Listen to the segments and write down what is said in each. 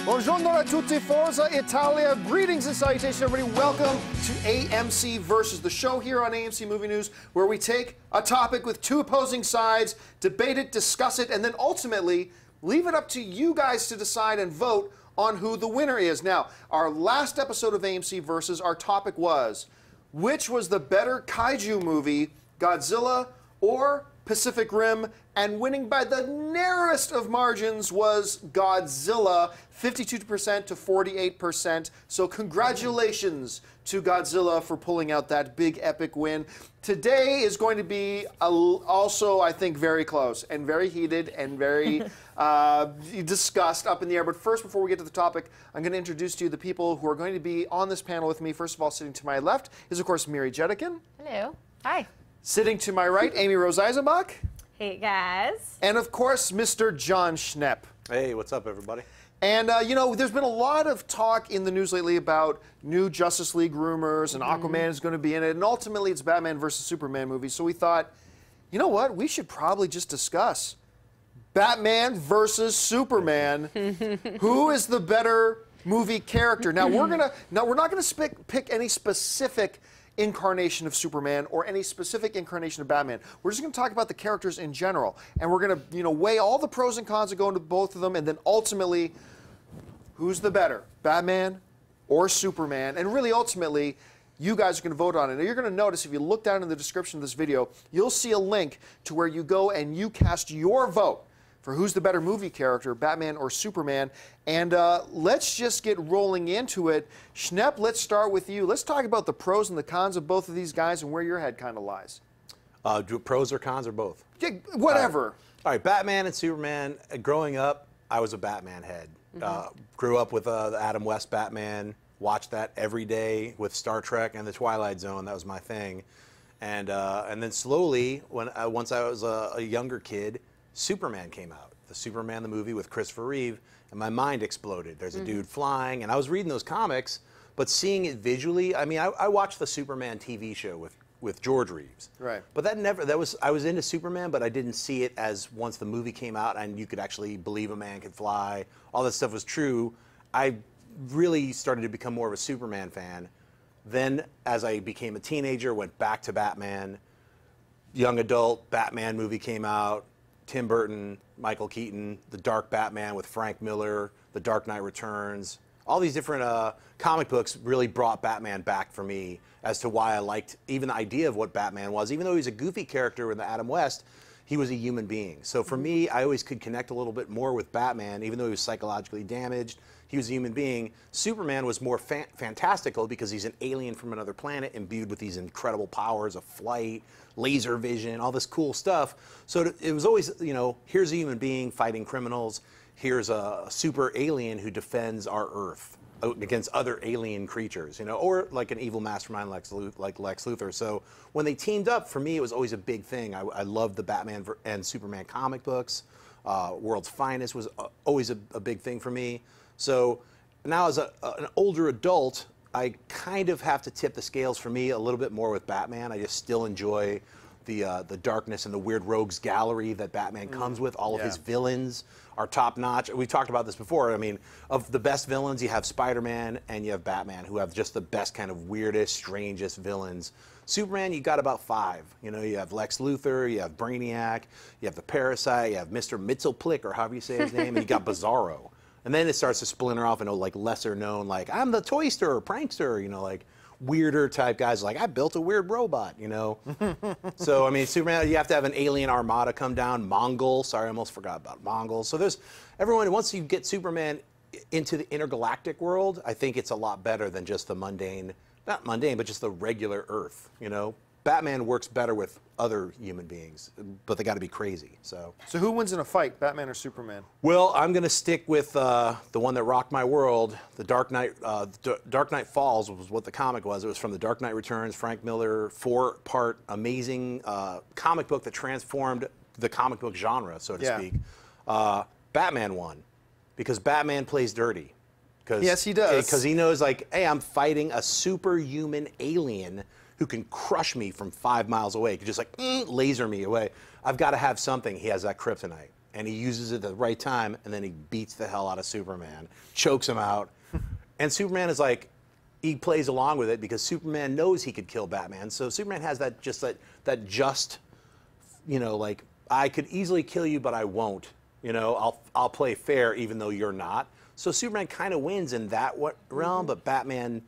Buongiorno a tutti, Forza Italia. Greetings and salutations, everybody. Welcome to AMC Versus, the show here on AMC Movie News, where we take a topic with two opposing sides, debate it, discuss it, and then ultimately leave it up to you guys to decide and vote on who the winner is. Now, our last episode of AMC Versus, our topic was, which was the better kaiju movie, Godzilla or Pacific Rim? And winning by the narrowest of margins was Godzilla, 52% to 48%. So congratulations to Godzilla for pulling out that big epic win. Today is going to be also, I think, very close and very heated and very discussed, up in the air. But first, before we get to the topic, I'm going to introduce to you the people who are going to be on this panel with me. First of all, sitting to my left is, of course, Miri Jetikin. Hello. Hi. Sitting to my right, Amy Rose Eisenbach. Hey, guys. And, of course, Mr. John Schnepp. Hey, what's up, everybody? And, you know, there's been a lot of talk in the news lately about new Justice League rumors, and Aquaman is going to be in it, and ultimately it's Batman versus Superman movie. So we thought, you know what, we should probably just discuss Batman versus Superman. Who is the better movie character? Now, we're not going to pick any specific incarnation of Superman or any specific incarnation of Batman. We're just going to talk about the characters in general, and we're going to, weigh all the pros and cons that go into both of them, and then ultimately, who's the better, Batman or Superman? And really, ultimately, you guys are going to vote on it. Now, you're going to notice, if you look down in the description of this video, you'll see a link to where you go and you cast your vote for who's the better movie character, Batman or Superman. And let's just get rolling into it. Schnepp, let's start with you. Let's talk about the pros and the cons of both of these guys and where your head kind of lies. Do pros or cons or both? Yeah, whatever. All right, Batman and Superman. Growing up, I was a Batman head. Grew up with the Adam West Batman. Watched that every day with Star Trek and the Twilight Zone. That was my thing. And then slowly, once I was a younger kid, Superman came out. The Superman, the movie with Christopher Reeve, and my mind exploded. There's a dude flying, and I was reading those comics, but seeing it visually, I mean, I watched the Superman TV show with George Reeves. Right. But I was into Superman, but I didn't see it as once the movie came out and you could actually believe a man could fly, all that stuff was true. I really started to become more of a Superman fan. Then, as I became a teenager, went back to Batman. Young adult, Batman movie came out. Tim Burton, Michael Keaton, The Dark Batman with Frank Miller, The Dark Knight Returns. All these different comic books really brought Batman back for me as to why I liked even the idea of what Batman was. Even though he's a goofy character in the Adam West, he was a human being. So for me, I always could connect a little bit more with Batman, even though he was psychologically damaged. He was a human being. Superman was more fantastical because he's an alien from another planet imbued with these incredible powers of flight, laser vision, all this cool stuff. So it was always, here's a human being fighting criminals. Here's a super alien who defends our Earth against other alien creatures, or like an evil mastermind like Lex Luthor. So when they teamed up, for me, it was always a big thing. I loved the Batman and Superman comic books. World's Finest was always a big thing for me. So now as an older adult, I kind of have to tip the scales for me a little bit more with Batman. I just still enjoy the darkness and the weird rogues gallery that Batman comes with. All of his villains are top notch. We've talked about this before. I mean, of the best villains, you have Spider-Man and you have Batman, who have just the best kind of weirdest, strangest villains. Superman, you got about 5. You have Lex Luthor, you have Brainiac, you have the Parasite, you have Mr. Mxyzptlk, or however you say his name, and you got Bizarro. And then it starts to splinter off into like lesser known, like I'm the toyster, prankster, like weirder type guys. Like I built a weird robot, So I mean, Superman, you have to have an alien armada come down. Mongol, sorry, I almost forgot about Mongols. So there's everyone. Once you get Superman into the intergalactic world, I think it's a lot better than just the mundane, not mundane, but just the regular Earth. Batman works better with other human beings, but they got to be crazy. So who wins in a fight, Batman or Superman? Well, I'm going to stick with the one that rocked my world, The Dark Knight. Dark Knight Falls was what the comic was. It was from The Dark Knight Returns, Frank Miller, 4-part amazing comic book that transformed the comic book genre, so to speak. Batman won because Batman plays dirty. Yes, he does. Because he knows, like, hey, I'm fighting a superhuman alien who can crush me from 5 miles away. He can just, like, laser me away. I've got to have something. He has that kryptonite. and he uses it at the right time, and then he beats the hell out of Superman, chokes him out, and Superman is like, he plays along with it because Superman knows he could kill Batman. So Superman has that just, you know, like, I could easily kill you, but I won't. You know, I'll play fair even though you're not. So Superman kind of wins in that realm, but Batman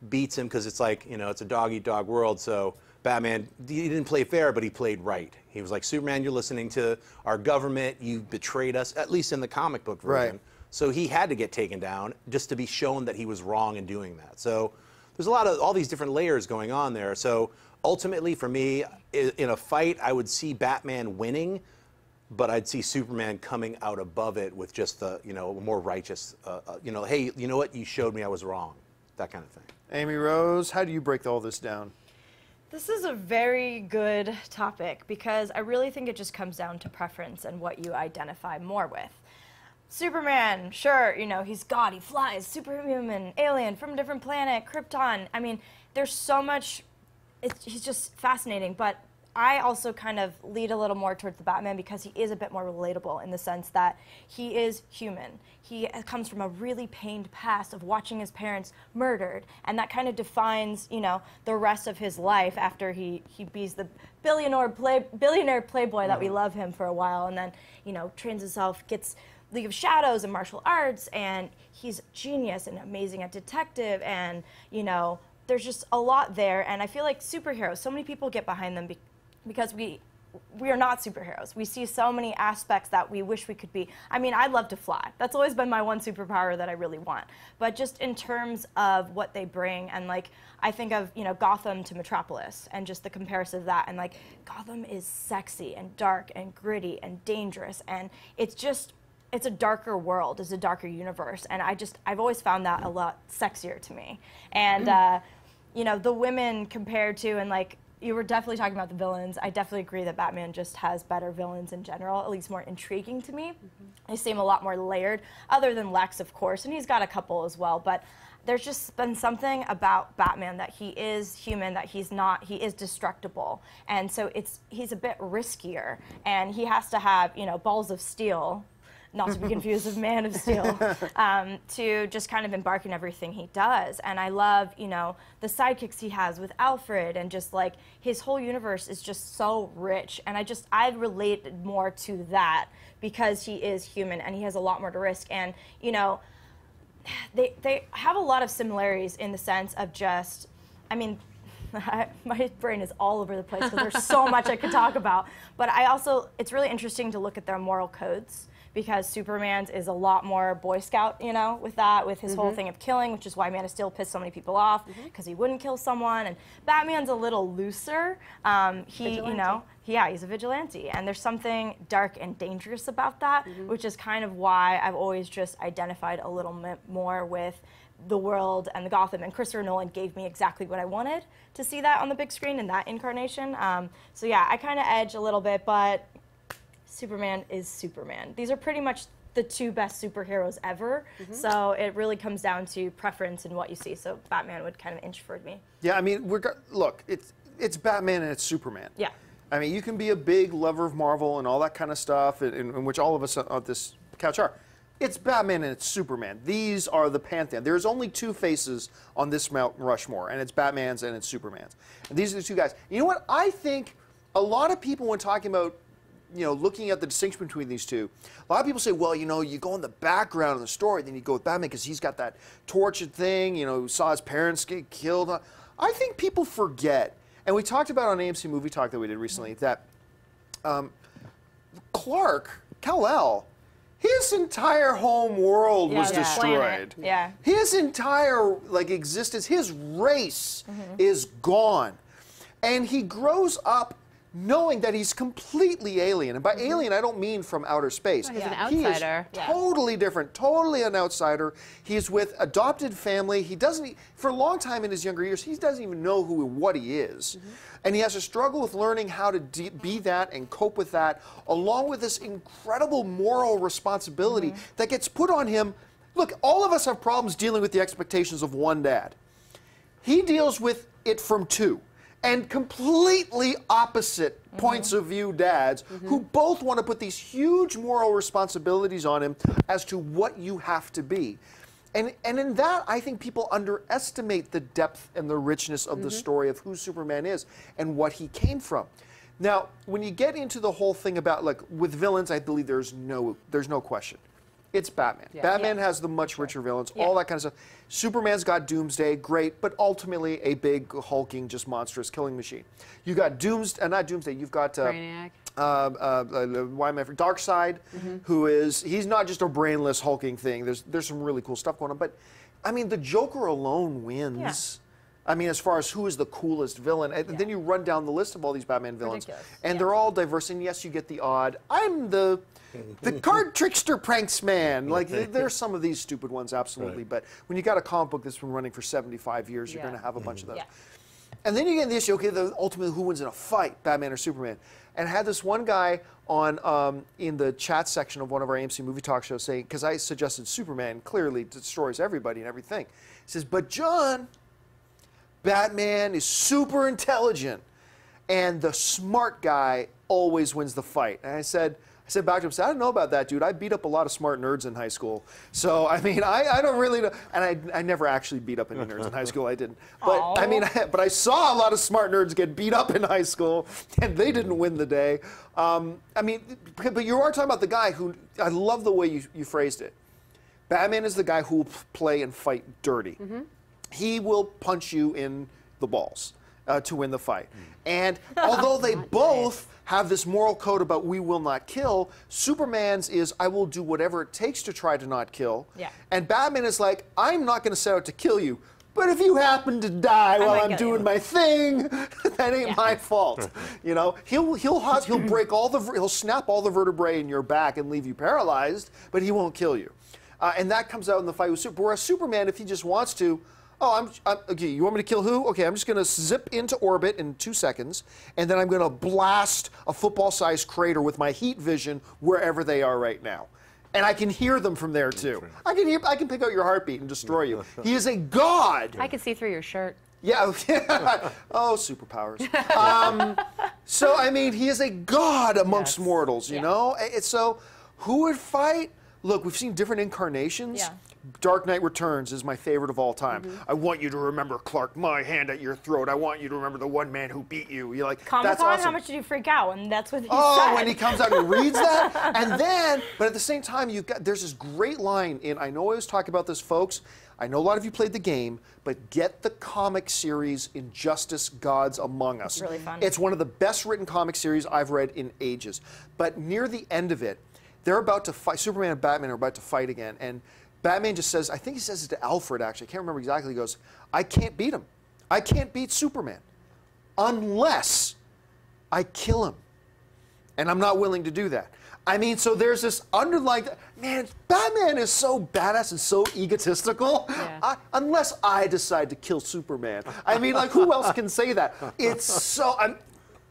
beats him because it's like, you know, it's a dog-eat-dog world. So Batman, he didn't play fair, but he played right. He was like, Superman, you're listening to our government. You betrayed us, at least in the comic book version. Right. So he had to get taken down just to be shown that he was wrong in doing that. So there's a lot of all these different layers going on there. So ultimately, for me, in a fight, I would see Batman winning, but I'd see Superman coming out above it with just the, you know, more righteous, you know, hey, you know what? You showed me I was wrong. That kind of thing. Amy Rose, how do you break all this down? This is a very good topic because I really think it just comes down to preference and what you identify more with. Superman, sure, you know, he's God, he flies, superhuman, alien, from a different planet, Krypton. I mean, there's so much, he's just fascinating, but I also kind of lead a little more towards the Batman because he is a bit more relatable in the sense that he is human. He comes from a really pained past of watching his parents murdered, and that kind of defines, you know, the rest of his life after he be's the billionaire playboy that we love him for a while, and then, you know, trains himself, gets League of Shadows and martial arts, and he's genius and amazing at detective, and, you know, there's just a lot there. And I feel like superheroes, so many people get behind them because we are not superheroes. We see so many aspects that we wish we could be. I mean, I'd love to fly. That's always been my one superpower that I really want. But just in terms of what they bring, and like, I think of, you know, Gotham to Metropolis, and just the comparison of that, and like, Gotham is sexy and dark and gritty and dangerous, and it's just, it's a darker world, it's a darker universe, and I've always found that a lot sexier to me. And, you know, the women compared to, and like, you were definitely talking about the villains. I definitely agree that Batman just has better villains in general, at least more intriguing to me. They seem a lot more layered, other than Lex, of course, and he's got a couple as well, but there's just been something about Batman that he is human, that he is destructible. And so he's a bit riskier, and he has to have, you know, balls of steel, not to be confused with Man of Steel, to just kind of embark in everything he does. And I love, you know, the sidekicks he has with Alfred, and just like his whole universe is just so rich. And I related more to that because he is human and he has a lot more to risk. And, you know, they have a lot of similarities in the sense of just, I mean, my brain is all over the place because there's so much I could talk about. But it's really interesting to look at their moral codes, because Superman's is a lot more Boy Scout, you know, with his whole thing of killing, which is why Man of Steel pissed so many people off, because he wouldn't kill someone. And Batman's a little looser. You know, he's a vigilante, and there's something dark and dangerous about that, which is kind of why I've always just identified a little bit more with the world and the Gotham. And Christopher Nolan gave me exactly what I wanted to see that on the big screen in that incarnation. So yeah, I kind of edge a little bit, but Superman is Superman. These are pretty much the two best superheroes ever. So it really comes down to preference and what you see. So Batman would kind of inch for me. Yeah, I mean, look, it's Batman and it's Superman. Yeah. I mean, you can be a big lover of Marvel and all that kind of stuff, in which all of us on this couch are. It's Batman and it's Superman. These are the pantheon. There's only two faces on this Mount Rushmore, and it's Batman's and it's Superman's. And these are the two guys. You know what? I think a lot of people, when talking about, you know, looking at the distinction between these two, a lot of people say, well, you know, you go in the background of the story, then you go with Batman because he's got that tortured thing, you know, saw his parents get killed. I think people forget, and we talked about on AMC Movie Talk that we did recently, that Clark, Kal-El, his entire home world was destroyed. Yeah. His entire existence, his race is gone. And he grows up knowing that he's completely alien. And by alien, I don't mean from outer space. He's an outsider. He is totally different, totally an outsider. He's with adopted family. He doesn't, for a long time in his younger years, he doesn't even know what he is. And he has to struggle with learning how to be that and cope with that, along with this incredible moral responsibility that gets put on him. Look, all of us have problems dealing with the expectations of one dad. He deals with it from two. and completely opposite points of view dads who both want to put these huge moral responsibilities on him as to what you have to be. And in that, I think people underestimate the depth and the richness of the story of who Superman is and what he came from. Now, when you get into the whole thing about, like, with villains, I believe there's no question. It's Batman. Yeah. Batman has the much richer villains, all that kind of stuff. Superman's got Doomsday, great, but ultimately a big, hulking, just monstrous killing machine. You got not Doomsday, you've got Brainiac. why am I Darkseid, who is, he's not just a brainless hulking thing. There's some really cool stuff going on, but I mean, the Joker alone wins. I mean, as far as who is the coolest villain, and then you run down the list of all these Batman villains, and they're all diverse. And yes, you get the odd. I'm the card trickster pranks man. Like there's some of these stupid ones, absolutely. But when you got a comic book that's been running for 75 years, you're going to have a bunch of those. And then you get the issue. Okay, ultimately, who wins in a fight, Batman or Superman? And I had this one guy on in the chat section of one of our AMC movie talk shows saying, because I suggested Superman clearly destroys everybody and everything. He says, but John, Batman is super intelligent, and the smart guy always wins the fight. And I said back to him, I don't know about that, dude. I beat up a lot of smart nerds in high school. So, I mean, I don't really know. And I never actually beat up any nerds in high school. I didn't. But, I mean, but I saw a lot of smart nerds get beat up in high school, and they didn't win the day. I mean, but you are talking about the guy who, I love the way you phrased it. Batman is the guy who will play and fight dirty. He will punch you in the balls to win the fight. And although they both have this moral code about we will not kill, Superman's is I will do whatever it takes to try to not kill. And Batman is like, I'm not going to set out to kill you, but if you happen to die while I'm doing my thing, that ain't my fault. You know, he'll break he'll snap all the vertebrae in your back and leave you paralyzed, but he won't kill you. And that comes out in the fight with Superman. Whereas Superman, if he just wants to, okay, you want me to kill who? Okay, I'm just going to zip into orbit in 2 seconds, and then I'm going to blast a football-sized crater with my heat vision wherever they are right now. And I can hear them from there, too. I can pick out your heartbeat and destroy you. He is a god. I can see through your shirt. Yeah. Oh, superpowers. So, I mean, he is a god amongst mortals, you know? So, who would fight? Look, we've seen different incarnations. Dark Knight Returns is my favorite of all time. I want you to remember, Clark, my hand at your throat. I want you to remember the one man who beat you. You're like, that's awesome. How much did you freak out when that's what he said? Oh, when he comes out and reads that. And then, but at the same time, there's this great line in, I know I always talk about this, folks. I know a lot of you played the game, but get the comic series Injustice Gods Among Us. It's really fun. It's one of the best written comic series I've read in ages. But near the end of it, they're about to fight, Superman and Batman are about to fight again, and Batman just says, I think he says it to Alfred actually, I can't remember exactly, he goes, I can't beat him. I can't beat Superman unless I kill him. And I'm not willing to do that. I mean, so there's this underlying, man, Batman is so badass and so egotistical, unless I decide to kill Superman. I mean, like, who else can say that? It's so,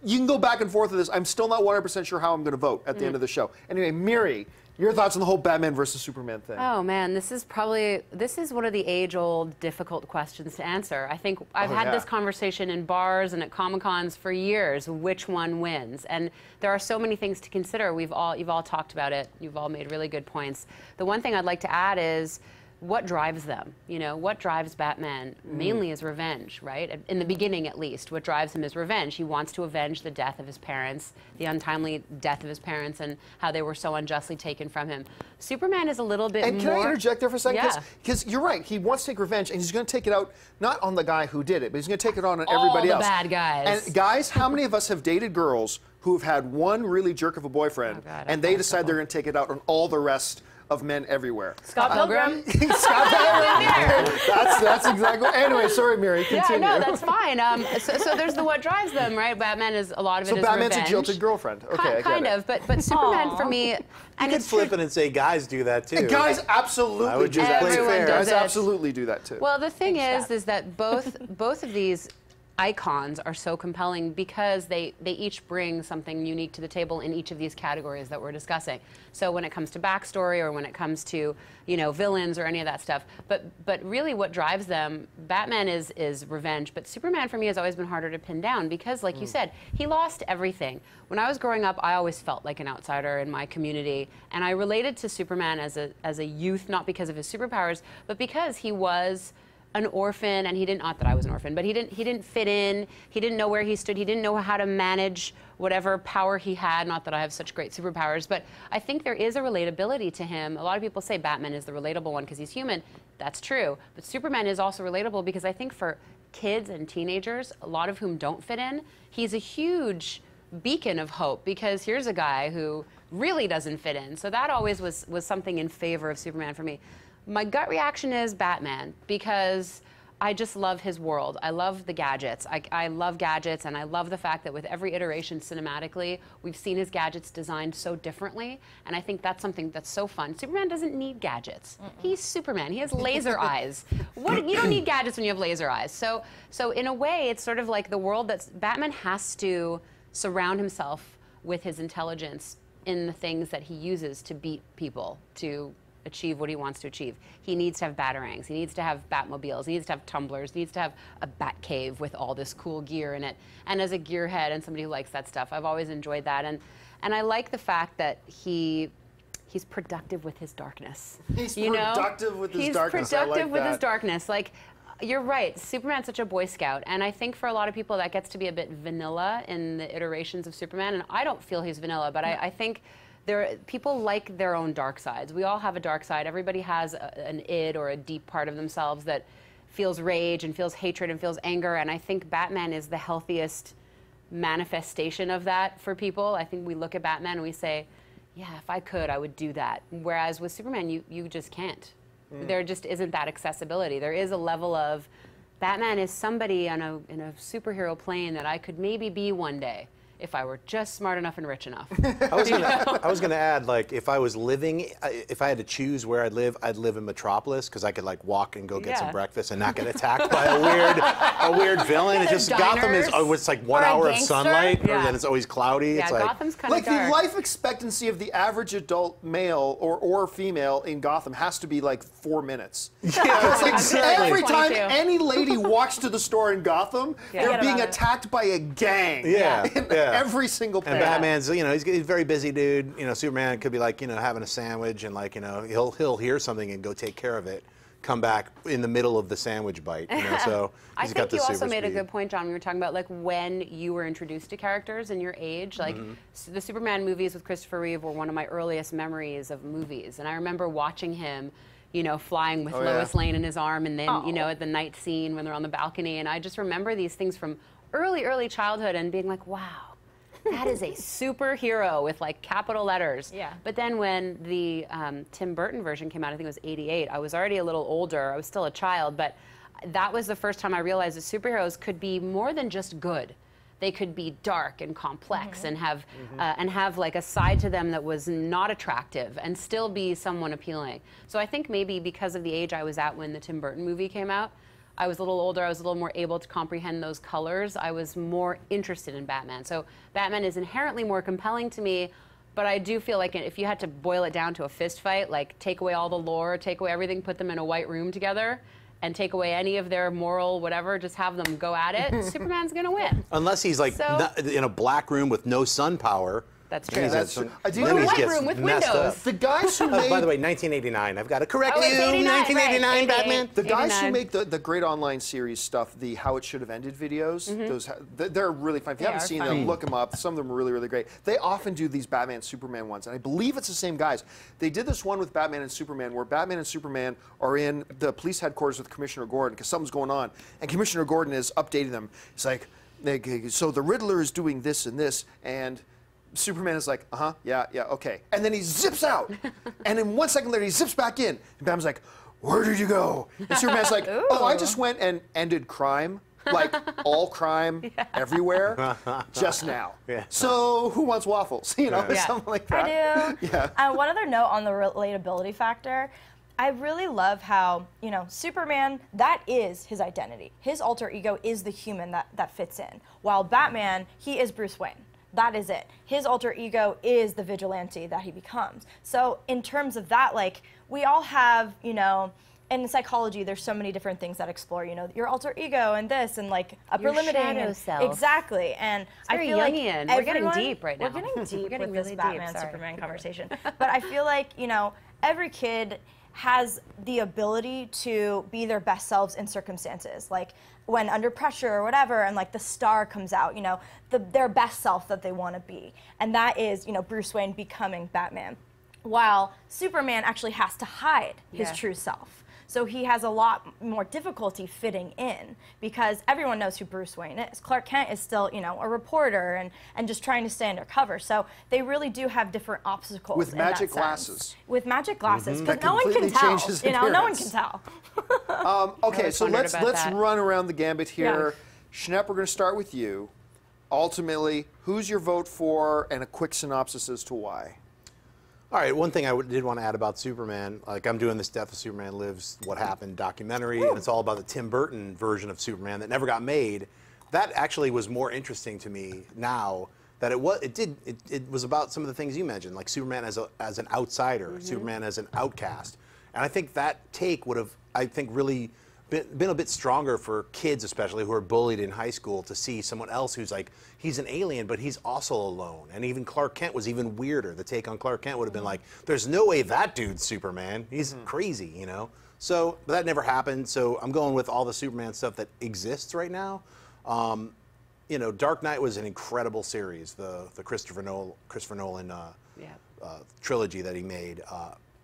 you can go back and forth with this. I'm still not 100% sure how I'm going to vote at the end of the show. Anyway, Miri, your thoughts on the whole Batman versus Superman thing? Oh man, this is one of the age-old difficult questions to answer. I think I've had this conversation in bars and at Comic-Cons for years, which one wins? And there are so many things to consider. You've all talked about it. You've all made really good points. The one thing I'd like to add is what drives them? You know, what drives Batman mainly is revenge, right? In the beginning, at least, what drives him is revenge. He wants to avenge the death of his parents, the untimely death of his parents, and how they were so unjustly taken from him. Superman is a little bit more... And can I interject there for a second? Because you're right. He wants to take revenge, and he's going to take it out, not on the guy who did it, but he's going to take it on everybody else. All the bad guys. And guys, how many of us have dated girls who have had one really jerk of a boyfriend, and they decide they're going to take it out on all the rest of men everywhere? Scott Pilgrim. Scott Pilgrim. That's exactly. Anyway, sorry, Mary. Continue. Yeah, no, that's fine. So there's the what drives them, right? Batman is a lot of it is Batman's revenge. a jilted girlfriend. Okay, kind of, but Superman for me. And you could flip it and say guys do that too. Guys absolutely do that. Everyone does Guys it. absolutely do that too. Well, the thing is that both of these icons are so compelling because they each bring something unique to the table in each of these categories that we're discussing. So when it comes to backstory or when it comes to, you know, villains or any of that stuff, but really what drives them, Batman is revenge, but Superman for me has always been harder to pin down because, like you said, he lost everything. When I was growing up, I always felt like an outsider in my community, and I related to Superman as a youth, not because of his superpowers, but because he was an orphan, and he didn't, not that I was an orphan, but he didn't fit in, he didn't know where he stood, he didn't know how to manage whatever power he had, not that I have such great superpowers, but I think there is a relatability to him. A lot of people say Batman is the relatable one because he's human. That's true, but Superman is also relatable because I think for kids and teenagers, a lot of whom don't fit in, he's a huge beacon of hope because here's a guy who really doesn't fit in. So that always was something in favor of Superman for me. My gut reaction is Batman because I just love his world. I love the gadgets. I love gadgets, and I love the fact that with every iteration cinematically, we've seen his gadgets designed so differently, and I think that's something that's so fun. Superman doesn't need gadgets. He's Superman. He has laser eyes. You don't need gadgets when you have laser eyes. So in a way, it's sort of like the world Batman has to surround himself with his intelligence in the things that he uses to beat people, to achieve what he wants to achieve. He needs to have batarangs, he needs to have Batmobiles, he needs to have tumblers, he needs to have a bat cave with all this cool gear in it. And as a gearhead and somebody who likes that stuff, I've always enjoyed that. And I like the fact that he's productive with his darkness. He's productive with his darkness. He's productive like with that. his darkness. Like, you're right, Superman's such a Boy Scout, and I think for a lot of people that gets to be a bit vanilla in the iterations of Superman, and I don't feel he's vanilla, but I think people like their own dark sides. We all have a dark side. Everybody has an id or a deep part of themselves that feels rage and feels hatred and feels anger, and I think Batman is the healthiest manifestation of that for people. I think we look at Batman and we say, yeah, if I could, I would do that. Whereas with Superman, you just can't. There just isn't that accessibility. There is a level of Batman is somebody in a superhero plane that I could maybe be one day if I were just smart enough and rich enough. I was gonna add, like, if I was living, if I had to choose where I'd live in Metropolis because I could like walk and go get some breakfast and not get attacked by a weird villain. It's just Gotham is it's like 1 hour of sunlight, or then it's always cloudy. Yeah, it's like Gotham's kind of Like dark. the life expectancy of the average adult male or female in Gotham has to be like 4 minutes. yeah, It's like exactly. every time 22. any lady walks to the store in Gotham, they're Forget being about it. attacked by a gang. Yeah. Every single place. And Batman's, he's a very busy dude. Superman could be like, having a sandwich and like, he'll hear something and go take care of it, come back in the middle of the sandwich bite. So I he's got think the you also super made a speed. good point, John. We were talking about like when you were introduced to characters and your age. Like the Superman movies with Christopher Reeve were one of my earliest memories of movies, and I remember watching him, flying with Lois Lane in his arm, and then at the night scene when they're on the balcony, and I just remember these things from early childhood and being like, wow. That is a superhero with like capital letters. Yeah. But then when the Tim Burton version came out, I think it was '88, I was already a little older. I was still a child, but that was the first time I realized that superheroes could be more than just good. They could be dark and complex and have like a side to them that was not attractive and still be somewhat appealing. So I think maybe because of the age I was at when the Tim Burton movie came out, I was a little older, I was a little more able to comprehend those colors. I was more interested in Batman. So Batman is inherently more compelling to me, but I do feel like if you had to boil it down to a fist fight, like take away all the lore, take away everything, put them in a white room together, and take away any of their moral whatever, just have them go at it, Superman's gonna win. Unless he's like in a black room with no sun power. That's true. Then That's he's true. got Do you then know he what? White gets room with messed windows. up. The guys who made By the way, 1989. I've got to correct Oh, you. it's 89, 1989 right, Batman. The guys who 89. make the great online series stuff, the How It Should Have Ended videos, they're really fun. If you They haven't are seen funny. them, look them up. Some of them are really, really great. They often do these Batman, Superman ones, and I believe it's the same guys. They did this one with Batman and Superman, where Batman and Superman are in the police headquarters with Commissioner Gordon, because something's going on, and Commissioner Gordon is updating them. It's like, so the Riddler is doing this and this, and Superman is like, yeah, okay. And then he zips out. And then 1 second later, he zips back in. And Batman's like, where did you go? And Superman's like, oh, I just went and ended crime. Like, all crime, everywhere, just now. Yeah. So, who wants waffles? Something like that. I do. Yeah. One other note on the relatability factor. I really love how, you know, Superman, that is his identity. His alter ego is the human that fits in. While Batman, he is Bruce Wayne. That is it. His alter ego is the vigilante that he becomes. So in terms of that, like, we all have, you know, in psychology, there's so many different things that explore, you know, your alter ego and this and like upper Your limiting. shadow self. Exactly. And I feel Jungian. like we're getting deep right now. We're getting deep We're getting with really this Batman deep, sorry. Superman conversation. But I feel like, you know, every kid has the ability to be their best selves in circumstances, like when under pressure or whatever, and like the star comes out, you know, their best self that they want to be. And that is, you know, Bruce Wayne becoming Batman. While Superman actually has to hide his true self. So he has a lot more difficulty fitting in because everyone knows who Bruce Wayne is. Clark Kent is still, you know, a reporter and just trying to stay undercover. So they really do have different obstacles. With in magic that glasses. sense. With magic glasses, because That no one can completely tell. changes You know, no one appearance. can tell. Okay, always so wondered let's about that. run around the gambit here. Schnepp, we're going to start with you. Ultimately, who's your vote for, and a quick synopsis as to why? All right, one thing I did want to add about Superman, like I'm doing this Death of Superman Lives, What Happened documentary, and it's all about the Tim Burton version of Superman that never got made. That actually was more interesting to me now that it was about some of the things you mentioned, like Superman as an outsider, Superman as an outcast. And I think that take would have, I think, really been a bit stronger for kids, especially who are bullied in high school, to see someone else who's like, he's an alien, but he's also alone. And even Clark Kent was even weirder. The take on Clark Kent would have been like, there's no way that dude's Superman. He's crazy, you know? So, but that never happened. So I'm going with all the Superman stuff that exists right now. You know, Dark Knight was an incredible series, the Christopher Nolan trilogy that he made.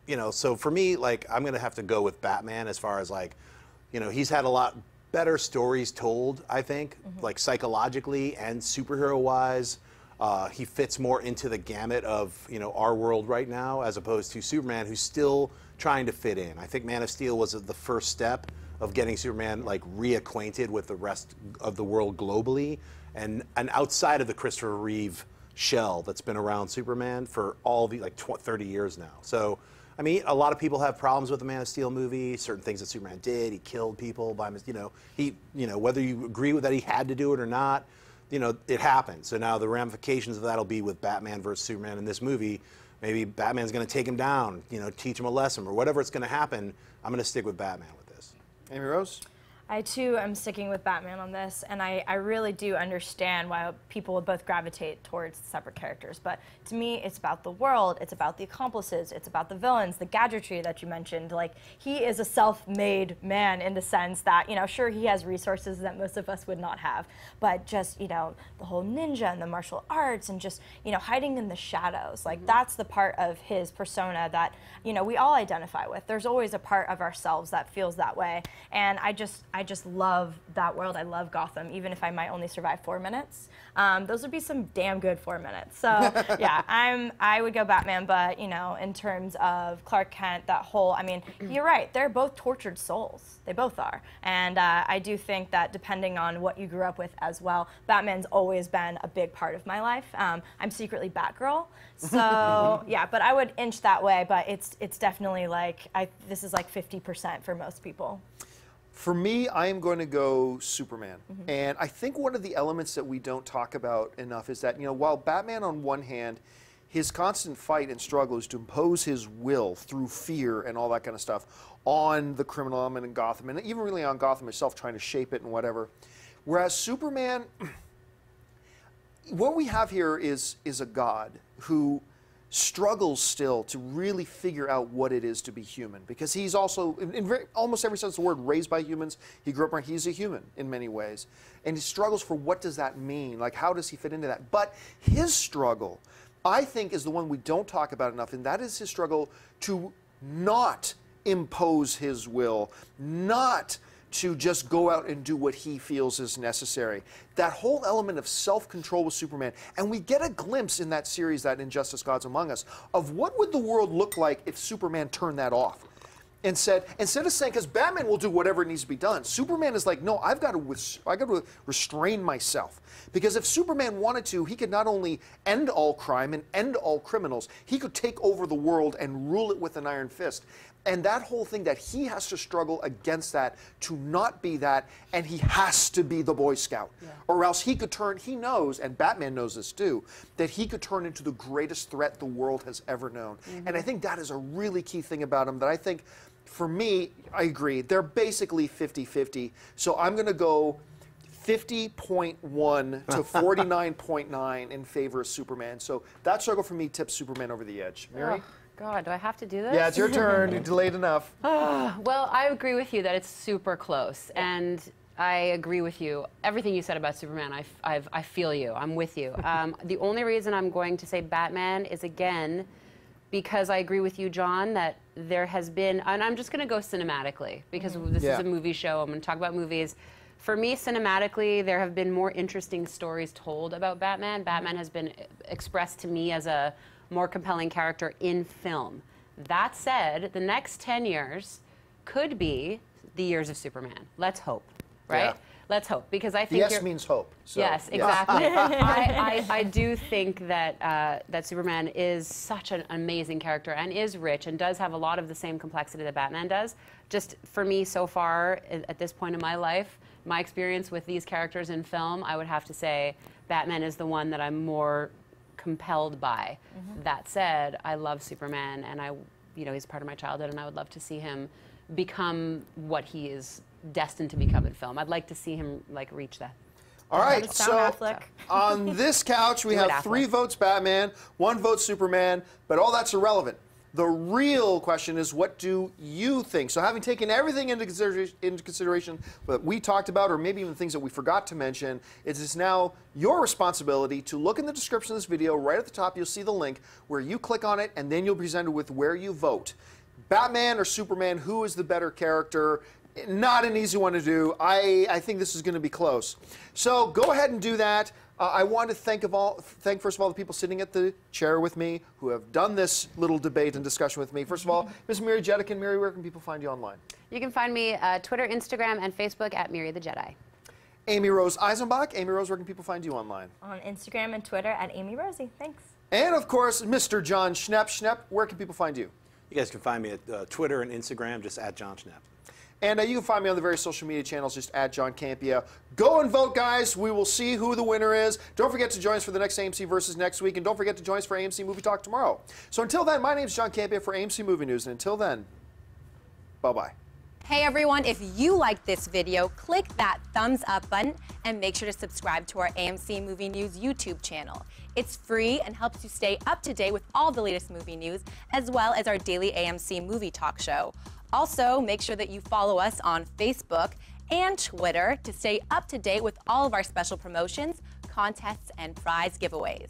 You know, so for me, like, I'm going to have to go with Batman as far as like, you know, he's had a lot better stories told, I think, like psychologically and superhero-wise. He fits more into the gamut of, you know, our world right now, as opposed to Superman, who's still trying to fit in. I think Man of Steel was the first step of getting Superman like reacquainted with the rest of the world globally, and outside of the Christopher Reeve shell that's been around Superman for all the like 30 years now. So. I mean, a lot of people have problems with the Man of Steel movie. Certain things that Superman did, he killed people by, you know, whether you agree with that he had to do it or not, you know, it happened. So now the ramifications of that'll be with Batman versus Superman in this movie. Maybe Batman's going to take him down, you know, teach him a lesson or whatever it's going to happen. I'm going to stick with Batman with this. Amy Rose? I too am sticking with Batman on this, and I really do understand why people would both gravitate towards separate characters. But to me, it's about the world, it's about the accomplices, it's about the villains, the gadgetry that you mentioned. Like, he is a self-made man in the sense that, you know, sure, he has resources that most of us would not have, but just, you know, the whole ninja and the martial arts and just, you know, hiding in the shadows. Like, that's the part of his persona that, you know, we all identify with. There's always a part of ourselves that feels that way, and I just love that world. I love Gotham, even if I might only survive 4 minutes. Those would be some damn good 4 minutes. So yeah, I would go Batman, but you know, in terms of Clark Kent, that whole, I mean, you're right, they're both tortured souls. They both are. And I do think that depending on what you grew up with as well, Batman's always been a big part of my life. I'm secretly Batgirl. So yeah, but I would inch that way, but it's definitely like, this is like 50% for most people. For me, I am going to go Superman. And I think one of the elements that we don't talk about enough is that, you know, while Batman on one hand, his constant fight and struggle is to impose his will through fear and all that kind of stuff on the criminal element in Gotham, and even really on Gotham itself, trying to shape it and whatever. Whereas Superman, what we have here is a god who struggles still to really figure out what it is to be human, because he's also, in almost every sense of the word, raised by humans. He grew up around, he's a human in many ways, and he struggles for what does that mean, like how does he fit into that. But his struggle, I think, is the one we don't talk about enough, and that is his struggle to not impose his will, not to just go out and do what he feels is necessary. That whole element of self-control with Superman, and we get a glimpse in that series, that Injustice Gods Among Us, of what would the world look like if Superman turned that off. and said, instead of saying, because Batman will do whatever needs to be done, Superman is like, no, I got to restrain myself. Because if Superman wanted to, he could not only end all crime and end all criminals, he could take over the world and rule it with an iron fist. And that whole thing that he has to struggle against that, to not be that, and he has to be the Boy Scout. Yeah. Or else he could turn, he knows, and Batman knows this too, that he could turn into the greatest threat the world has ever known. And I think that is a really key thing about him that I think, for me, I agree, they're basically 50-50. So I'm going to go 50.1 to 49.9 in favor of Superman. So that struggle for me tips Superman over the edge. Mary? God, do I have to do this? Yeah, it's your turn. You delayed enough. Well, I agree with you that it's super close, and I agree with you. Everything you said about Superman, I feel you. I'm with you. The only reason I'm going to say Batman is, again, because I agree with you, John, that there has been, and I'm just going to go cinematically, because this is a movie show. I'm going to talk about movies. For me, cinematically, there have been more interesting stories told about Batman. Batman has been expressed to me as a more compelling character in film. That said, the next 10 years could be the years of Superman. Let's hope, right? Yeah. Let's hope, because I think yes means hope. So, yes, exactly. I do think that that Superman is such an amazing character and is rich and does have a lot of the same complexity that Batman does. Just for me, so far at this point in my life, my experience with these characters in film, I would have to say Batman is the one that I'm more compelled by. That said, I love Superman, and he's part of my childhood, and I would love to see him become what he is destined to become in film. I'd like to see him reach that. All right, so on this couch we have 3 votes Batman, 1 vote Superman, but all that's irrelevant. The real question is, what do you think? So having taken everything into consideration that we talked about, or maybe even things that we forgot to mention, it is now your responsibility to look in the description of this video. Right at the top, you'll see the link where you click on it, and then you'll be presented with where you vote. Batman or Superman, who is the better character? Not an easy one to do. I think this is going to be close. So go ahead and do that. I want to thank first of all the people sitting at the chair with me who have done this little debate and discussion with me. First of all, Ms. Miri Jedikin. Miri, where can people find you online? You can find me Twitter, Instagram, and Facebook at Miri the Jedi. Amy Rose Eisenbach. Amy Rose, where can people find you online? On Instagram and Twitter at Amy Rosie. Thanks. And of course, Mr. John Schnepp. Schnepp, where can people find you? You guys can find me at Twitter and Instagram, just at John Schnepp. And you can find me on the various social media channels, just at John Campia. Go and vote, guys. We will see who the winner is. Don't forget to join us for the next AMC Versus next week, and don't forget to join us for AMC Movie Talk tomorrow. So until then, my name is John Campia for AMC Movie News, and until then, bye-bye. Hey everyone, if you liked this video, click that thumbs up button and make sure to subscribe to our AMC Movie News YouTube channel. It's free and helps you stay up to date with all the latest movie news, as well as our daily AMC Movie Talk show. Also, make sure that you follow us on Facebook and Twitter to stay up to date with all of our special promotions, contests, and prize giveaways.